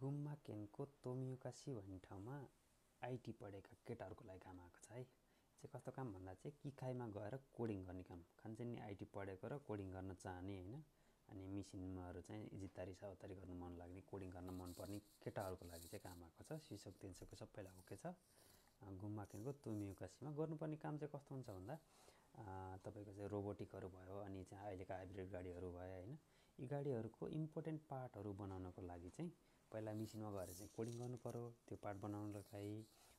गुम्मा केनको तोमियुकासी भन्ने ठाउँमा आइटी पढेका केटाहरूको लागि काम आएको छ है। चाहिँ कस्तो काम भन्दा चाहिँ किकाइमा गएर कोडिङ गर्ने काम। खान्छन् नि आइटी पढेको र कोडिङ गर्न चाहने हैन, अनि मेसिनमाहरू चाहिँ जितारी सावतारी गर्नु मन लाग्ने, कोडिङ गर्न मन पर्ने केटाहरूको लागि चाहिँ काम आएको छ। सिसोक तिनसोकको सबैलाई ओके छ। गुम्मा केनको तोमियुकासीमा गर्नुपर्ने काम चाहिँ कस्तो हुन्छ भन्दा तपाईको चाहिँ रोबोटिकहरू भयो, अनि चाहिँ अहिलेका हाइब्रिड गाडीहरू भयो हैन। यी गाडीहरूको इम्पोर्टेन्ट पार्टहरू बनाउनको लागि चाहिँ पहिला मेसिनमा गएर चाहिँ कोडिङ गर्नु पर्यो त्यो पार्ट बनाउनको लागि।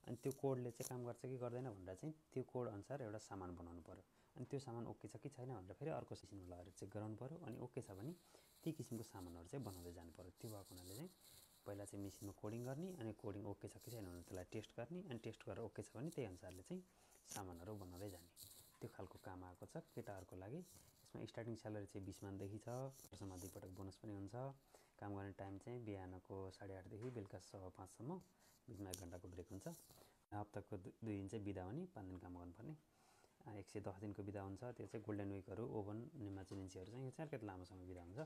अनि त्यो कोडले चाहिँ काम गर्छ कि गर्दैन भनेर चाहिँ त्यो कोड अनुसार एउटा सामान बनाउनु पर्यो। अनि त्यो सामान ओके छ कि छैन भनेर फेरि अर्को मेसिनमा लगेर चेक गराउनु पर्यो। अनि ओके छ भने त्यही किसिमको सामानहरू चाहिँ बनाउँदै जानु पर्यो। त्यो भएको हुनाले चाहिँ पहिला चाहिँ मेसिनमा कोडिङ गर्ने, अनि कोडिङ ओके छ कि छैन भने त्यसलाई टेस्ट गर्ने, अनि टेस्ट गरेर ओके छ भने त्यही अनुसारले चाहिँ सामानहरू बनाउँदै जाने, त्यो खालको काम आएको छ केटाहरूको लागि। यसमा स्टार्टिङ स्यालेरी चाहिँ 20 मानदेखि छ। वर्षमा 2 पटक बोनस पनि हुन्छ। काम गर्ने टाइम चाहिँ बिहानको 8:30 देखि बेलुका 5:15 सम्म, बिचमा 1 घन्टाको ब्रेक हुन्छ। हप्ताको 2 दिन चाहिँ बिदा हुने, 5 दिन काम गर्नुपर्ने। 110 दिनको बिदा हुन्छ। त्यो चाहिँ गोल्डन विकहरू, ओभन, निमाचिनेन्सीहरू चाहिँ अलिकति लामो समय बिदा हुन्छ।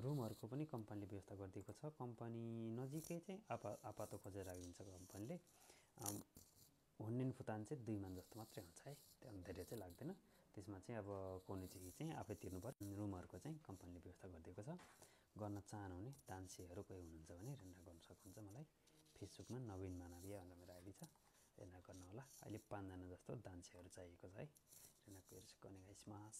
रुमहरूको पनि कम्पनीले व्यवस्था गरिदिएको छ। कम्पनी नजिकै चाहिँ आपातो खोजेर राखिदिन्छ कम्पनीले। हुन्नेन फुटान चाहिँ 2 मान जस्तो मात्रै हुन्छ है, त्यहाँ धेरै चाहिँ लाग्दैन। त्यसमा चाहिँ अब कोनिची चाहिँ आफै तिर्नु पर्यो। रुमहरूको चाहिँ कम्पनीले व्यवस्था गरिदिएको छ। गर्न चाहनुहुने दान्छेहरू कोही हुनुहुन्छ भने रेन्डा गर्न सक्नुहुन्छ। मलाई फेसबुकमा नवीन मानवीय भनेर मेरो आइडी छ, रेन्डा गर्न होला। अहिले 5 जना जस्तो दान्छेहरू चाहिएको छ है। रेन्डा कोही गनेगाइसमास।